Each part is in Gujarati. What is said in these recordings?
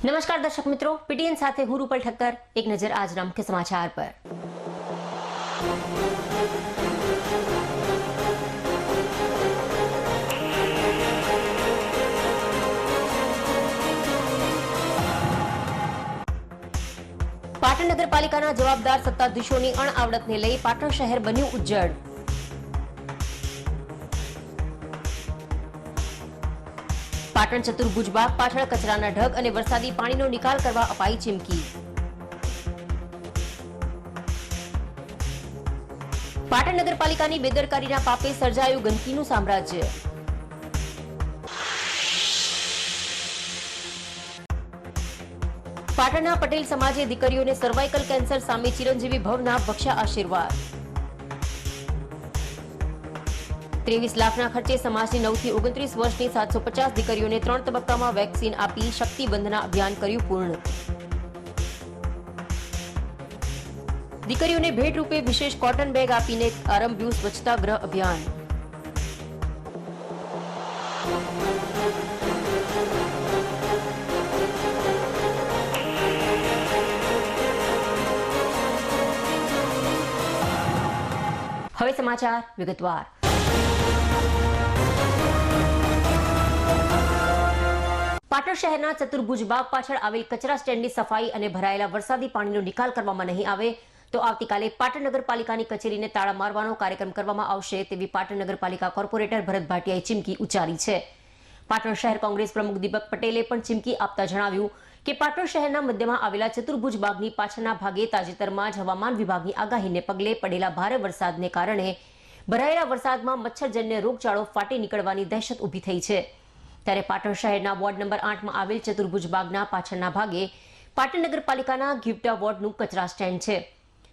नमस्कार दर्शक मित्रों, पीटीएन साथे हूं रूपल ठक्कर। एक नजर આજના મુખ્ય સમાચાર પર। પાટણ નગરપાલિકાના જવાબદાર સત્તાધીશોની અણઆવડતને લઈ પાટણ શહેર બન્યું ઉજ્જડ। પાટણ ચતુર્ભુજ બાગ પાછળ કચરાના ઢગ અને વરસાદી પાણીનો નિકાલ કરવા અપાઈ ચીમકી। પાટણ નગરપાલિકાની બેદરકારીના પાપે સર્જાયું ગંદકીનું સામ્રાજ્ય। પાટણના પટેલ સમાજે દીકરીઓને સર્વાઇકલ કેન્સર સામે ચિરંજીવી ભવના બખ્યા આશીર્વાદ। 23 લાખના ખર્ચે સમાજની 9 થી 29 વર્ષની 750 દીકરીઓને 3 તબક્કામાં વેક્સિન આપી શક્તિ બંધના અભિયાન કર્યું પૂર્ણ। દીકરીઓને ભેટ રૂપે વિશેષ કોટન બેગ આપીને આરંભ્યું સ્વચ્છતા ગૃહ અભિયાન। હવે સમાચાર વિગતવાર। પાટણ શહેરના ચતુર્ભુજ બાગ પાછળ આવેલ કચરા સ્ટેન્ડની સફાઈ અને ભરાયેલા વરસાદી પાણીનો નિકાલ કરવામાં નહીં આવે તો આવતીકાલે પાટણ નગરપાલિકાની કચેરીને તાળા મારવાનો કાર્યક્રમ કરવામાં આવશે તેવી પાટણ નગરપાલિકા કોર્પોરેટર ભરત ભાટિયાએ ચીમકી ઉચ્ચારી છે। પાટણ શહેર કોંગ્રેસ પ્રમુખ દીપક પટેલે પણ ચીમકી આપતા જણાવ્યું કે પાટણ શહેરના મધ્યમાં આવેલા ચતુર્ભુજ બાગની પાછળના ભાગે તાજેતરમાં જ હવામાન વિભાગની આગાહીને પગલે પડેલા ભારે વરસાદને કારણે ભરાયેલા વરસાદમાં મચ્છરજન્ય રોગચાળો ફાટી નીકળવાની દહેશત ઊભી થઈ છે। ત્યારે પાટણ શહેરના વોર્ડ નંબર 8માં આવેલ ચતુર્ભુજ બાગના પાછળના ભાગે પાટણ નગરપાલિકાના ગિફ્ટા વોર્ડનું કચરા સ્ટેન્ડ છે।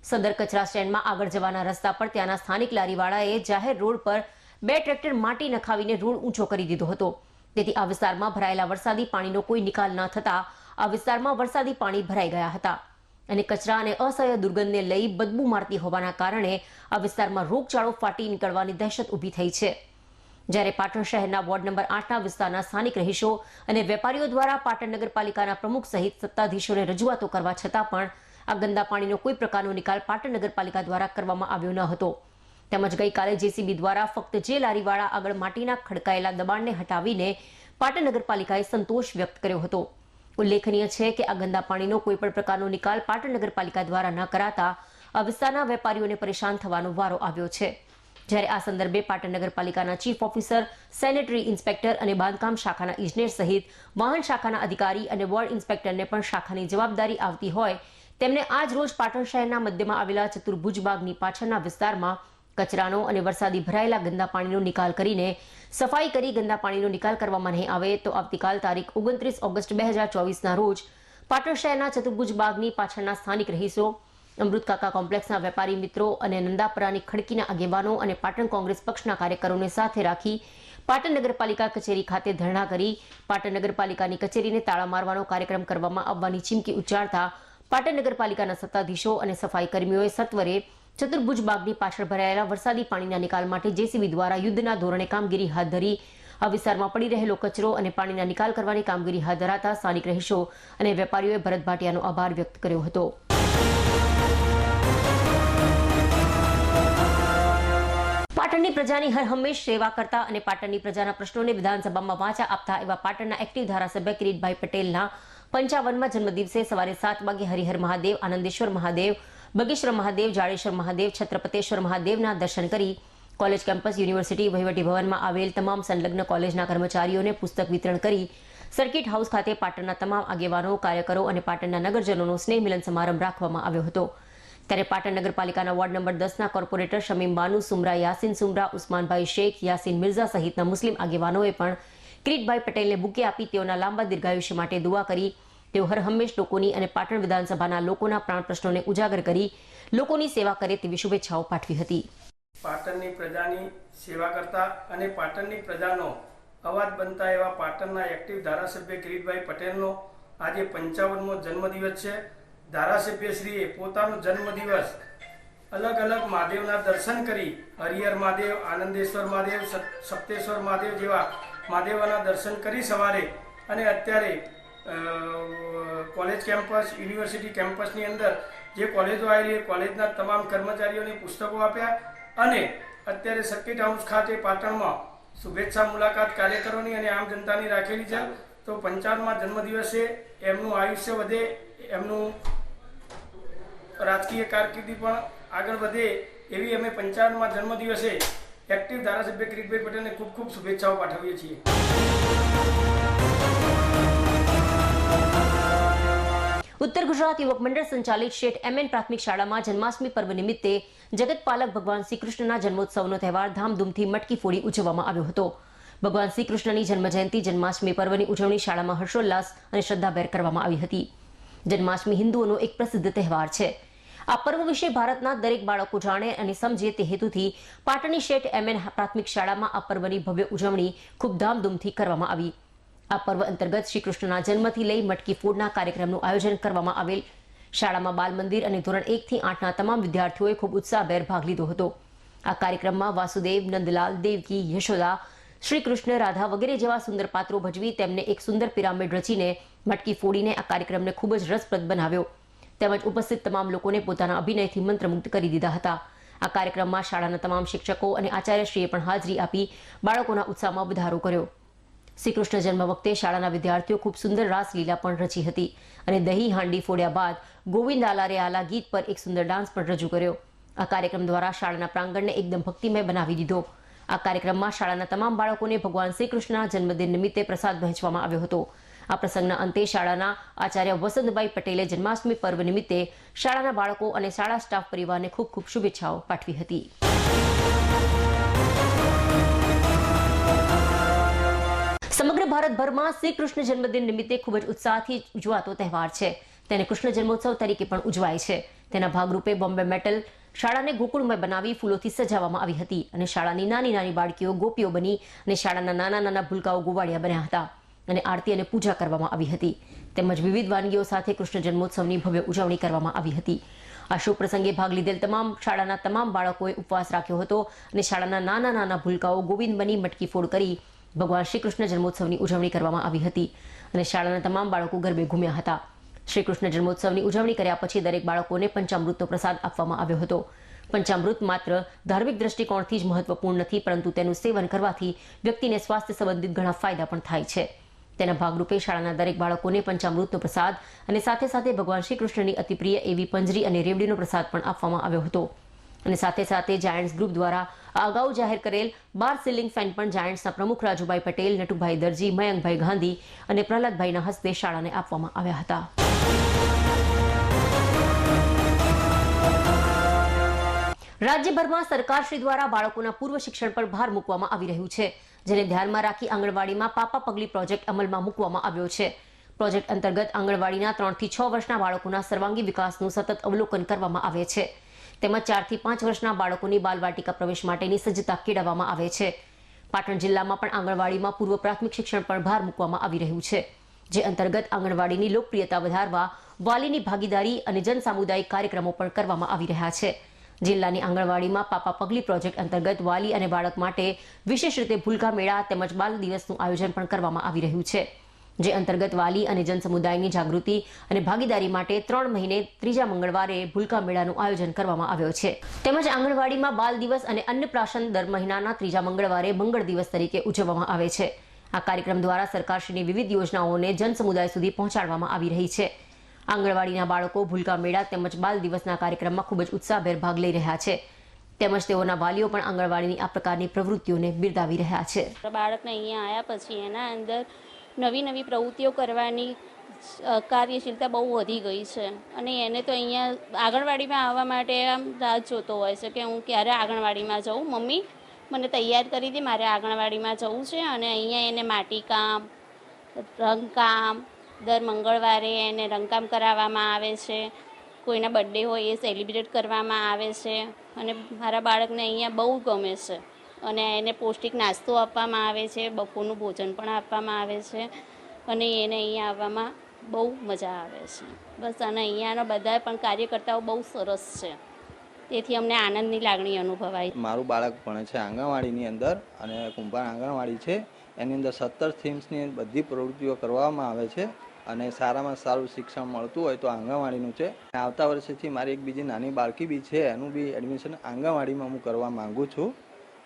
સદર કચરા સ્ટેન્ડમાં આગળ જવાના રસ્તા પર ત્યાંના સ્થાનિક લારીવાળાએ જાહેર રોડ પર 2 ટ્રેક્ટર માટી નખાવીને રોડ ઊંચો કરી દીધો હતો। તેથી આ વિસ્તારમાં ભરાયેલા વરસાદી પાણીનો કોઈ નિકાલ ન થતા આ વિસ્તારમાં વરસાદી પાણી ભરાઈ ગયા હતા અને કચરા અને અસહ્ય દુર્ગંધને લઈ બદબુ મારતી હોવાના કારણે આ વિસ્તારમાં રોગચાળો ફાટી નીકળવાની દહેશત ઊભી થઈ છે। જ્યારે પાટણ શહેરના વોર્ડ નંબર 8ના વિસ્તારના સ્થાનિક રહીશો અને વેપારીઓ દ્વારા પાટણ નગરપાલિકાના પ્રમુખ સહિત સત્તાધીશોને રજૂઆતો કરવા છતાં પણ આ ગંદા પાણીનો કોઈ પ્રકારનો નિકાલ પાટણ નગરપાલિકા દ્વારા કરવામાં આવ્યો ન હતો। તેમજ ગઈકાલે જેસીબી દ્વારા ફક્ત જે લારીવાળા આગળ માટીના ખડકાયેલા દબાણને હટાવીને પાટણ નગરપાલિકાએ સંતોષ વ્યક્ત કર્યો હતો। ઉલ્લેખનીય છે કે આ ગંદા પાણીનો કોઈ પણ પ્રકારનો નિકાલ પાટણ નગરપાલિકા દ્વારા ન કરાતા આ વિસ્તારના વેપારીઓને પરેશાન થવાનો વારો આવ્યો છે। જ્યારે આ સંદર્ભે પાટણ નગરપાલિકાના ચીફ ઓફિસર, સેનેટરી ઇન્સ્પેક્ટર અને બાંધકામ શાખાના ઇજનેર સહિત વાહન શાખાના અધિકારી અને વોર્ડ ઇન્સ્પેક્ટરને પણ શાખાની જવાબદારી આવતી હોય તેમને આજ રોજ પાટણ શહેરના મધ્યમાં આવેલા ચતુર્ભુજ બાગની પાછળના વિસ્તારમાં કચરાનો અને વરસાદી ભરાયેલા ગંદા પાણીનો નિકાલ કરીને સફાઈ કરી ગંદા પાણીનો નિકાલ કરવામાં નહીં આવે તો આવતીકાલ તારીખ 29 ઓગસ્ટ 2024ના રોજ પાટણ શહેરના ચતુર્ભુજ બાગની પાછળના સ્થાનિક રહીશો, અમૃત કાકા કોમ્પ્લેક્સના વેપારી મિત્રો અને નંદાપરાની ખડકીના આગેવાનો અને પાટણ કોંગ્રેસ પક્ષના કાર્યકરોને સાથે રાખી પાટણ નગરપાલિકા કચેરી ખાતે ધરણા કરી પાટણ નગરપાલિકાની કચેરીને તાળા મારવાનો કાર્યક્રમ કરવામાં આવવાની ચીમકી ઉચ્ચારતા પાટણ નગરપાલિકાના સત્તાધીશો અને સફાઈ કર્મીઓએ સત્વરે ચતુર્ભુજ બાગની પાછળ ભરાયેલા વરસાદી પાણીના નિકાલ માટે જેસીબી દ્વારા યુદ્ધના ધોરણે કામગીરી હાથ ધરી આ વિસ્તારમાં પડી રહેલો કચરો અને પાણીના નિકાલ કરવાની કામગીરી હાથ ધરાતા સ્થાનિક રહીશો અને વેપારીઓએ ભરત ભાટિયાનો આભાર વ્યક્ત કર્યો હતો। પાટણની પ્રજાની હર હંમેશ સેવા કરતા અને પાટણની પ્રજાના પ્રશ્નોને વિધાનસભામાં વાચા આપતા એવા પાટણના એક્ટિવ ધારાસભ્ય કિરીટભાઈ પટેલના 55માં જન્મદિવસે સવારે 7 વાગે હરિહર મહાદેવ, આનંદેશ્વર મહાદેવ, બગેશ્વર મહાદેવ, જાડેશ્વર મહાદેવ, છત્રપતેશ્વર મહાદેવના દર્શન કરી કોલેજ કેમ્પસ યુનિવર્સિટી વહીવટી ભવનમાં આવેલ તમામ સંલગ્ન કોલેજના કર્મચારીઓને પુસ્તક વિતરણ કરી સર્કિટ હાઉસ ખાતે પાટણના તમામ આગેવાનો, કાર્યકરો અને પાટણના નગરજનોનો સ્નેહ મિલન સમારંભ રાખવામાં આવ્યો હતો। ત્યારે પાટણ નગરપાલિકાના વોર્ડ નંબર 10ના કોર્પોરેટર શમીમ બાનુ સુમરા, યાસીન સુમરા, ઉસ્માનભાઈ શેખ, યાસીન મિર્ઝા સહિતના મુસ્લિમ આગેવાનોએ પણ કિરીટભાઈ પટેલને બુકે આપી તેઓના લાંબા દીર્ઘાયુષ્ય માટે દુઆ કરી તેઓ હર હંમેશ લોકોની અને પાટણ વિધાનસભાના લોકોના પ્રાણ પ્રશ્નોને ઉજાગર કરી લોકોની સેવા કરે તેવી શુભેચ્છાઓ પાઠવી હતી। પાટણની પ્રજાની સેવા કરતા અને પાટણની પ્રજાનો અવાજ બનતા એવા પાટણના એક્ટિવ ધારાસભ્ય કિરીટભાઈ પટેલનો આજે 55મો જન્મદિવસ છે। ધારાસભ્યશ્રીએ પોતાનો જન્મદિવસ अलग अलग महादेवना दर्शन करी हरिहर महादेव, आनंदेश्वर महादेव, सप्तेश्वर महादेव जेवा महादेवना दर्शन करी सवारे अने अत्यारे કોલેજ કેમ્પસ, યુનિવર્સિટી કેમ્પસની અંદર જે કોલેજો આવેલી એ કોલેજના તમામ કર્મચારીઓને પુસ્તકો આપ્યા અને અત્યારે સર્કિટ હાઉસ ખાતે પાટણમાં શુભેચ્છા મુલાકાત કાર્યકરોની અને આમ જનતાની રાખેલી છે. તો 55મા જન્મદિવસે એમનું આયુષ્ય વધે, એમનું રાજકીય કારકિર્દી પણ આગળ વધે એવી અમે 55મા જન્મદિવસે એક્ટિવ ધારાસભ્ય કિરીટભાઈ પટેલને ખૂબ ખૂબ શુભેચ્છાઓ પાઠવીએ છીએ. ઉત્તર ગુજરાત યુવક મંડળ સંચાલિત શેઠ MN પ્રાથમિક શાળામાં જન્માષ્ટમી પર્વ નિમિત્તે જગતપાલક ભગવાન શ્રી કૃષ્ણના જન્મોત્સવનો તહેવાર ધામધૂમથી મટકી ફોડી ઉજવવામાં આવ્યો હતો. ભગવાન શ્રી કૃષ્ણની જન્મજયંતિ જન્માષ્ટમી પર્વની ઉજવણી શાળામાં હર્ષોલ્લાસ અને શ્રદ્ધાભેર કરવામાં આવી હતી. જન્માષ્ટમી હિન્દુઓનો એક પ્રસિદ્ધ તહેવાર છે. આ પર્વ વિશે ભારતના દરેક બાળકો જાણે અને સમજે તે હેતુથી પાટણની શેઠ MN પ્રાથમિક શાળામાં આ પર્વની ભવ્ય ઉજવણી ખૂબ ધામધૂમથી કરવામાં આવી. આ પર્વ અંતર્ગત શ્રી કૃષ્ણના જન્મથી લઈ મટકી ફોડના કાર્યક્રમનું આયોજન કરવામાં આવેલ. શાળામાં બાલ મંદિર અને ધોરણ 1 થી 8ના તમામ વિદ્યાર્થીઓએ ખૂબ ઉત્સાહભેર ભાગ લીધો હતો. આ કાર્યક્રમમાં વાસુદેવ, નંદલાલ, દેવકી, યશોદા, શ્રી કૃષ્ણ, રાધા વગેરે જેવા સુંદર પાત્રો ભજવી તેમને એક સુંદર પિરામિડ રચીને મટકી ફોડીને આ કાર્યક્રમને ખૂબ જ રસપ્રદ બનાવ્યો. તેમજ ઉપસ્થિત તમામ લોકોને પોતાના અભિનયથી મંત્રમુગ્ધ કરી દીધા હતા. આ કાર્યક્રમમાં શાળાના તમામ શિક્ષકો અને આચાર્યશ્રીએ પણ હાજરી આપી બાળકોના ઉત્સાહમાં વધારો કર્યો. શ્રી કૃષ્ણ જન્મ વખતે શાળાના વિદ્યાર્થીઓ ખૂબ સુંદર રાસલીલા પણ રચી હતી અને દહીં હાંડી ફોડ્યા બાદ ગોવિંદ આલા રે આલા ગીત પર એક સુંદર ડાન્સ પણ રજૂ કર્યો. આ કાર્યક્રમ દ્વારા શાળાના પ્રાંગણને એકદમ ભક્તિમય બનાવી દીધો. આ કાર્યક્રમમાં શાળાના તમામ બાળકોને ભગવાન શ્રી કૃષ્ણના જન્મદિન નિમિત્તે પ્રસાદ વહેંચવામાં આવ્યો હતો. આ પ્રસંગના અંતે શાળાના આચાર્ય વસંતભાઈ પટેલે જન્માષ્ટમી પર્વ નિમિત્તે શાળાના બાળકો અને શાળા સ્ટાફ પરિવારને ખૂબ ખૂબ શુભેચ્છાઓ પાઠવી હતી. સમગ્ર ભારતભરમાં શ્રી કૃષ્ણ જન્મદિન નિમિત્તે ખૂબ જ ઉત્સાહથી ઉજવાતો તહેવાર છે. તેને કૃષ્ણ જન્મોત્સવ તરીકે પણ ઉજવાય છે. તેના ભાગરૂપે બોમ્બે મેટલ શાળાને ગોકુળમય બનાવી ફૂલોથી સજાવવામાં આવી હતી અને શાળાની નાની નાની બાળકીઓ ગોપીઓ બની અને શાળાના નાના નાના ભૂલકાઓ ગોવાળિયા બન્યા હતા અને આરતી અને પૂજા કરવામાં આવી હતી. તેમજ વિવિધ વાનગીઓ સાથે કૃષ્ણ જન્મોત્સવની ભવ્ય ઉજવણી કરવામાં આવી હતી. આ શુભ પ્રસંગે ભાગ લીધેલ તમામ શાળાના તમામ બાળકોએ ઉપવાસ રાખ્યો હતો અને શાળાના નાના નાના ભૂલકાઓ ગોવિંદ બની મટકી ફોડ કરી ભગવાન શ્રી કૃષ્ણ જન્મોત્સવની ઉજવણી કરવામાં આવી હતી અને શાળાના તમામ બાળકો ગરબે ઘૂમ્યા હતા. શ્રી કૃષ્ણ જન્મોત્સવની ઉજવણી કર્યા પછી દરેક બાળકોને પંચામૃતનો પ્રસાદ આપવામાં આવ્યો હતો. પંચામૃત માત્ર ધાર્મિક દ્રષ્ટિકોણથી જ મહત્વપૂર્ણ નથી, પરંતુ તેનું સેવન કરવાથી વ્યક્તિને સ્વાસ્થ્ય સંબંધિત ઘણા ફાયદા પણ થાય છે. તેના ભાગરૂપે શાળાના દરેક બાળકોને પંચામૃતનો પ્રસાદ અને સાથે સાથે ભગવાન શ્રી કૃષ્ણની અતિપ્રિય એવી પંજરી અને રેવડીનો પ્રસાદ પણ આપવામાં આવ્યો હતો. અને સાથે સાથે જાયન્ટ્સ ગ્રુપ દ્વારા આ અગાઉ જાહેર કરેલ 12 સીલિંગ ફેન પણ જાયન્ટ્સના પ્રમુખ રાજુભાઈ પટેલ, નટુભાઈ દરજી, મયંકભાઈ ગાંધી અને પ્રહલાદભાઈના હસ્તે શાળાને આપવામાં આવ્યા હતા. રાજ્યભરમાં સરકારશ્રી દ્વારા બાળકોના પૂર્વ શિક્ષણ પર ભાર મૂકવામાં આવી રહ્યું છે, જેને ધ્યાનમાં રાખી આંગણવાડીમાં પાપા પગલી પ્રોજેક્ટ અમલમાં મૂકવામાં આવ્યો છે. પ્રોજેક્ટ અંતર્ગત આંગણવાડીના 3 થી 6 વર્ષના બાળકોના સર્વાંગી વિકાસનું સતત અવલોકન કરવામાં આવે છે. તેમજ 4 થી 5 વર્ષના બાળકોની બાલવાટિકા પ્રવેશ માટેની સજ્જતા કેળવવામાં આવે છે. પાટણ જિલ્લામાં પણ આંગણવાડીમાં પૂર્વ પ્રાથમિક શિક્ષણ પર ભાર મૂકવામાં આવી રહ્યું છે, જે અંતર્ગત આંગણવાડીની લોકપ્રિયતા વધારવા વાલીની ભાગીદારી અને જનસામુદાયિક કાર્યક્રમો પણ કરવામાં આવી રહ્યા છે. જિલ્લાની આંગણવાડીમાં પાપા પગલી પ્રોજેક્ટ અંતર્ગત વાલી અને બાળક માટે વિશેષ રીતે ભૂલકા મેળા તેમજ બાલ દિવસનું આયોજન પણ કરવામાં આવી રહ્યું છે, જે અંતર્ગત વાલી અને જનસમુદાયની જાગૃતિ અને ભાગીદારી માટે 3 મહિને ત્રીજા મંગળવારે ભૂલકા મેળાનું આયોજન કરવામાં આવ્યો છે. તેમજ આંગણવાડીમાં બાલ દિવસ અને અન્નપ્રાશન દર મહિનાના ત્રીજા મંગળવારે મંગળ દિવસ તરીકે ઉજવવામાં આવે છે. આ કાર્યક્રમ દ્વારા સરકારશ્રીની વિવિધ યોજનાઓને જનસમુદાય સુધી પહોંચાડવામાં આવી રહી છે. આંગણવાડીના બાળકો ભૂલકા મેળા તેમજ બાલ દિવસના કાર્યક્રમમાં ખૂબ જ ઉત્સાહભેર ભાગ લઈ રહ્યા છે. તેમજ તેઓના વાલીઓ પણ આંગણવાડીની આ પ્રકારની પ્રવૃત્તિઓને બિરદાવી રહ્યા છે. બાળકને અહીંયા આવ્યા પછી એના અંદર નવી નવી પ્રવૃત્તિઓ કરવાની કાર્યશીલતા બહુ વધી ગઈ છે અને એને તો અહીંયા આંગણવાડીમાં આવવા માટે આમ રાહ જોતો હોય છે કે હું ક્યારે આંગણવાડીમાં જાઉં, મમ્મી મને તૈયાર કરી દે, મારે આંગણવાડીમાં જવું છે. અને અહીંયા એને માટીકામ, રંગકામ, દર મંગળવારે એને રંગકામ કરાવવામાં આવે છે. કોઈના બર્થડે હોય એ સેલિબ્રેટ કરવામાં આવે છે અને મારા બાળકને અહીંયા બહુ ગમે છે. અને એને પૌષ્ટિક નાસ્તો આપવામાં આવે છે, બપોરનું ભોજન પણ આપવામાં આવે છે અને એને અહીંયા આવવામાં બહુ મજા આવે છે. બસ અને અહીંયાના બધા પણ કાર્યકર્તાઓ બહુ સરસ છે, તેથી અમને આનંદની લાગણી અનુભવાય. મારું બાળક ભણે છે આંગણવાડીની અંદર અને કુંભાર આંગણવાડી છે. એની અંદર 17 થીમ્સની બધી પ્રવૃત્તિઓ કરવામાં આવે છે અને સારામાં સારું શિક્ષણ મળતું હોય તો આંગણવાડીનું છે. આવતા વર્ષેથી મારી એક બીજી નાની બાળકી બી છે, એનું બી એડમિશન આંગણવાડીમાં હું કરવા માંગુ છું.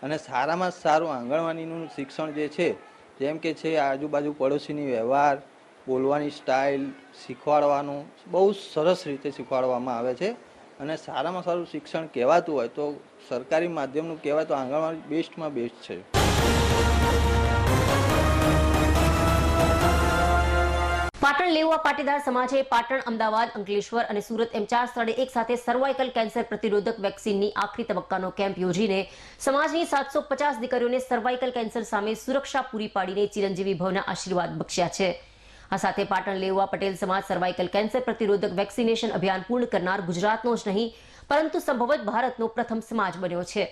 અને સારામાં સારું આંગણવાડીનું શિક્ષણ જે છે, જેમ કે છે આજુબાજુ પડોશીની વ્યવહાર, બોલવાની સ્ટાઇલ શીખવાડવાનું બહુ સરસ રીતે શીખવાડવામાં આવે છે. અને સારામાં સારું શિક્ષણ કહેવાતું હોય તો સરકારી માધ્યમનું કહેવાય તો આંગણવાડી બેસ્ટમાં બેસ્ટ છે. પાટણ લેઉવા પાટીદાર સમાજે પાટણ, અમદાવાદ, અંકલેશ્વર અને સુરત એમ 4 સ્થળે એક સાથે સર્વાઇકલ કેન્સર પ્રતિરોધક વેક્સિનની આખરી તબક્કાનો કેમ્પ યોજીને સમાજની 750 દીકરીઓને સર્વાઇકલ કેન્સર સામે સુરક્ષા પૂરી પાડીને ચિરંજીવી ભવના આશીર્વાદ બક્ષ્યા છે. આ સાથે પાટણ લેઉવા પટેલ સમાજ સર્વાઇકલ કેન્સર પ્રતિરોધક વેક્સિનેશન અભિયાન પૂર્ણ કરનાર ગુજરાતનો જ નહીં પરંતુ સંભવત ભારતનો પ્રથમ સમાજ બન્યો છે.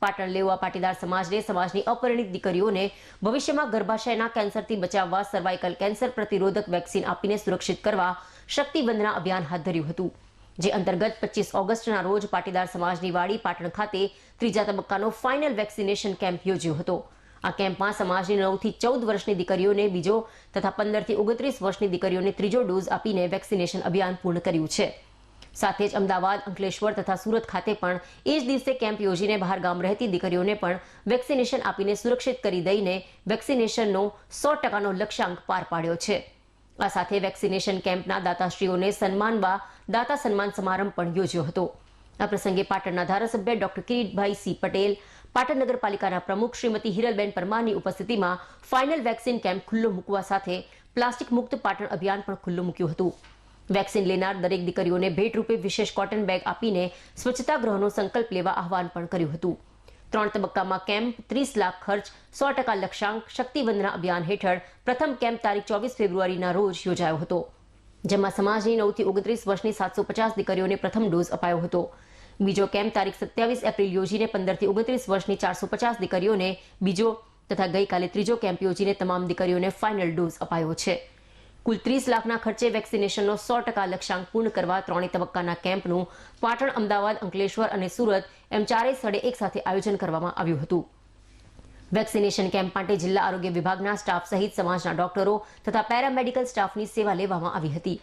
પાટણ લેઉવા પાટીદાર સમાજને સમાજની અપરિણિત દીકરીઓને ભવિષ્યમાં ગર્ભાશયના કેન્સરથી બચાવવા સર્વાઇકલ કેન્સર પ્રતિરોધક વેક્સિન આપીને સુરક્ષિત કરવા શક્તિ વંદના અભિયાન હાથ ધર્યું હતું, જે અંતર્ગત 25 ઓગસ્ટના રોજ પાટીદાર સમાજની વાડી પાટણ ખાતે ત્રીજા તબક્કાનો ફાઇનલ વેક્સિનેશન કેમ્પ યોજ્યો હતો. આ કેમ્પમાં સમાજની 9 થી 14 વર્ષની દીકરીઓને બીજો તથા 15 થી 29 વર્ષની દીકરીઓને ત્રીજો ડોઝ આપીને વેક્સિનેશન અભિયાન પૂર્ણ કર્યું છે. સાથે જ અમદાવાદ, અંકલેશ્વર તથા સુરત ખાતે પણ એ જ દિવસે કેમ્પ યોજીને બહાર ગામ રહેતી દીકરીઓને પણ વેક્સિનેશન આપીને સુરક્ષિત કરી દઈને વેક્સિનેશનનો 100%નો લક્ષ્યાંક પાર પાડ્યો છે. આ સાથે વેક્સિનેશન કેમ્પના દાતાશ્રીઓને સન્માનવા દાતા સન્માન સમારંભ પણ યોજ્યો હતો. આ પ્રસંગે પાટણના ધારાસભ્ય ડોક્ટર કિરીટભાઈ સી પટેલ, પાટણ નગરપાલિકાના પ્રમુખ શ્રીમતી હિરલબેન પરમારની ઉપસ્થિતિમાં ફાઇનલ વેક્સિન કેમ્પ ખુલ્લો મૂકવા સાથે પ્લાસ્ટિક મુક્ત પાટણ અભિયાન પણ ખુલ્લું મૂક્યું હતું. વેક્સિન લેનાર દરેક દીકરીઓને ભેટરૂપે વિશેષ કોટન બેગ આપીને સ્વચ્છતા ગૃહનો સંકલ્પ લેવા આહવાન પણ કર્યું હતું. 3 તબક્કામાં કેમ્પ 30 લાખ ખર્ચ 100% લક્ષ્યાંક શક્તિ વંદના અભિયાન હેઠળ પ્રથમ કેમ્પ તારીખ 24 ફેબ્રુઆરીના રોજ યોજાયો હતો, જેમાં સમાજની 9 થી 29 વર્ષની 750 દીકરીઓને પ્રથમ ડોઝ અપાયો હતો. બીજો કેમ્પ તારીખ 27 એપ્રિલ યોજીને 15 થી 29 વર્ષની 450 દીકરીઓને બીજો તથા ગઈકાલે ત્રીજો કેમ્પ યોજીને તમામ દીકરીઓને ફાઇનલ ડોઝ અપાયો છે. કુલ 30 લાખના ખર્ચે વેક્સિનેશનનો 100% લક્ષ્યાંક પૂર્ણ કરવા 3 તબક્કાના કેમ્પનું પાટણ, અમદાવાદ, અંકલેશ્વર અને સુરત એમ 4 સ્થળે એક સાથે આયોજન કરવામાં આવ્યું હતું. વેક્સિનેશન કેમ્પ માટે જિલ્લા આરોગ્ય વિભાગના સ્ટાફ સહિત સમાજના ડોક્ટરો તથા પેરામેડિકલ સ્ટાફની સેવા લેવામાં આવી હતી.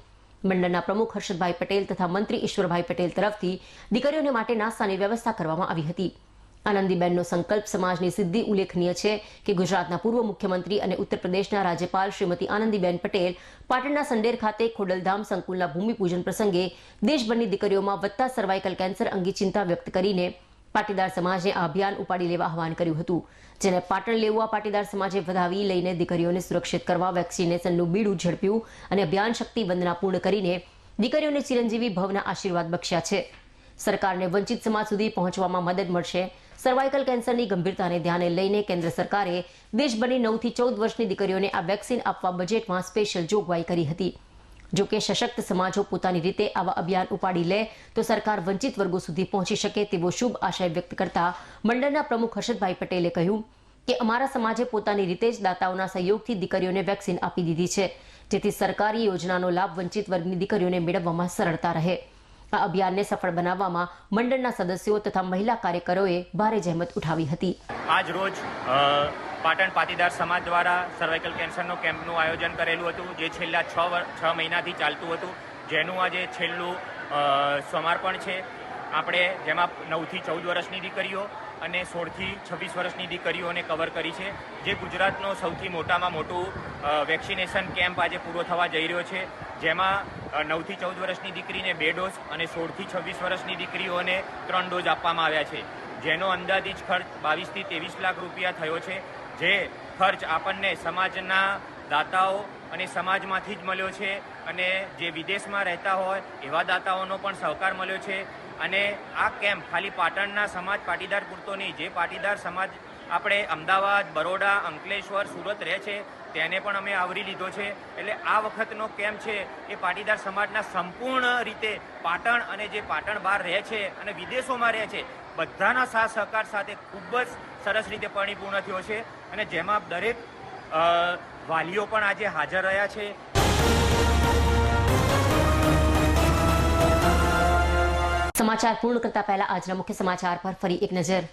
મંડળના પ્રમુખ હર્ષદભાઈ પટેલ તથા મંત્રી ઈશ્વરભાઈ પટેલ તરફથી દીકરીઓને માટે નાસ્તાની વ્યવસ્થા કરવામાં આવી હતી. આનંદીબેનનો સંકલ્પ સમાજની સિદ્ધિ ઉલ્લેખનીય છે કે ગુજરાતના પૂર્વ મુખ્યમંત્રી અને ઉત્તર પ્રદેશના રાજ્યપાલ શ્રીમતી આનંદીબેન પટેલ પાટણના સંડેર ખાતે ખોડલધામ સંકુલના ભૂમિપૂજન પ્રસંગે દેશભરની દીકરીઓમાં વધતા સર્વાઇકલ કેન્સર અંગે ચિંતા વ્યક્ત કરીને પાટીદાર સમાજને આ અભિયાન ઉપાડી લેવા આહવાન કર્યું હતું, જેને પાટણ લેઉવા પાટીદાર સમાજે વધાવી લઈને દીકરીઓને સુરક્ષિત કરવા વેક્સિનેશનનું બીડું ઝડપ્યું અને અભિયાન શક્તિ વંદના પૂર્ણ કરીને દીકરીઓને ચિરંજીવી ભવના આશીર્વાદ બક્ષ્યા છે. સરકારને વંચિત સમાજ સુધી પહોંચવામાં મદદ મળશે. સર્વાઇકલ કેન્સરની ગંભીરતાને ધ્યાને લઈને કેન્દ્ર સરકારે દેશભરની 9 થી 14 વર્ષની દીકરીઓને આ વેક્સિન આપવા બજેટમાં સ્પેશિયલ જોગવાઈ કરી હતી. જો કે સશક્ત સમાજો પોતાની રીતે આવા અભિયાન ઉપાડી લે તો સરકાર વંચિત વર્ગો સુધી પહોંચી શકે તેવો શુભ આશય વ્યક્ત કરતા મંડળના પ્રમુખ હર્ષદભાઈ પટેલે કહ્યું કે અમારા સમાજે પોતાની રીતે જ દાતાઓના સહયોગથી દીકરીઓને વેક્સિન આપી દીધી છે, જેથી સરકારી યોજનાનો લાભ વંચિત વર્ગની દીકરીઓને મેળવવામાં સરળતા રહે. આ અભિયાનને સફળ બનાવવામાં મંડળના સદસ્યો તથા મહિલા કાર્યકરોએ ભારે જહેમત ઉઠાવી હતી. આજ રોજ પાટણ પાટીદાર સમાજ દ્વારા સર્વાઇકલ કેન્સરનો કેમ્પનું આયોજન કરેલું હતું, જે છેલ્લા 6 મહિનાથી ચાલતું હતું, જેનું આજે છેલ્લું સમાપન છે. આપણે જેમાં 9 થી 14 વર્ષની દીકરીઓ અને 16 થી 26 વર્ષની દીકરીઓને કવર કરી છે, જે ગુજરાતનો સૌથી મોટામાં મોટું વેક્સિનેશન કેમ્પ આજે પૂરો થવા જઈ રહ્યો છે, જેમાં 9 થી 14 વર્ષની દીકરીને 2 ડોઝ અને 16 થી 26 વર્ષની દીકરીઓને 3 ડોઝ આપવામાં આવ્યા છે, જેનો અંદાજિત ખર્ચ 22 થી 23 લાખ રૂપિયા થયો છે. જે ખર્ચ આપણને સમાજના દાતાઓ અને સમાજમાંથી જ મળ્યો છે અને જે વિદેશમાં રહેતા હોય એવા દાતાઓનો પણ સહકાર મળ્યો છે. અને આ કેમ્પ ખાલી પાટણના સમાજ પાટીદાર પૂરતો નહીં, જે પાટીદાર સમાજ આપણે અમદાવાદ, બરોડા, અંકલેશ્વર, સુરત રહે છે તેને પણ અમે આવરી લીધો છે. એટલે આ વખતનો કેમ્પ છે એ પાટીદાર સમાજના સંપૂર્ણ રીતે પાટણ અને જે પાટણ બહાર રહે છે અને વિદેશોમાં રહે છે બધાના સાથ સહકાર સાથે ખૂબ જ સરસ રીતે પરિપૂર્ણ થયો છે અને જેમાં દરેક વાલીઓ પણ આજે હાજર રહ્યા છે. સમાચાર પૂર્ણ કરતા પહેલા આજના મુખ્ય સમાચાર પર ફરી એક નજર.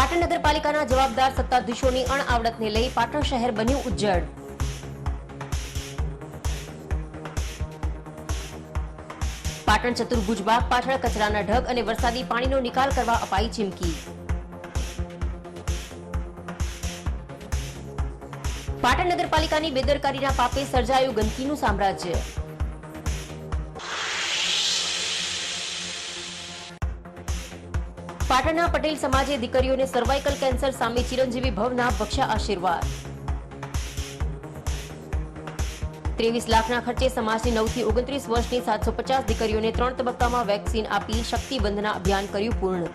પાટણ નગરપાલિકાના જવાબદાર સત્તાધીશોની અણઆવડતને લઈ પાટણ શહેર બન્યું ઉજ્જડ. પાટણ ચતુર્ભુજ બાગ પાછળ કચરાના ઢગ અને વરસાદી પાણીનો નિકાલ કરવા અપાઈ ચીમકી. પાટણ નગરપાલિકાની બેદરકારીના પાપે સર્જાયું ગંદકીનું સામ્રાજ્ય. પાટણના પટેલ સમાજે દીકરીઓને સર્વાઇકલ કેન્સર સામે ચિરંજીવી ભવના બખ્યા આશીર્વાદ. 23 લાખના ખર્ચે સમાજની 9 થી 29 વર્ષની 750 દીકરીઓને 3 તબક્કામાં વેક્સિન આપી શક્તિ બંધના અભિયાન કર્યું પૂર્ણ.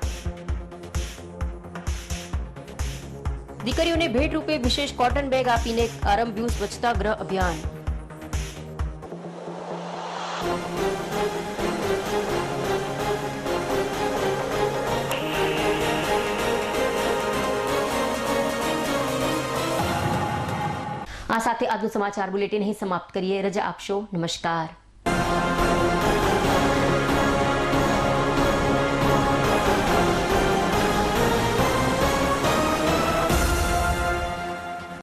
દીકરીઓને ભેટ રૂપે વિશેષ કોટન બેગ આપીને આરંભ્યું સ્વચ્છતા ગ્રહ અભિયાન. આ સાથે આજનું સમાચાર બુલેટિન અહીં સમાપ્ત કરીએ. રજા આપશો. નમસ્કાર.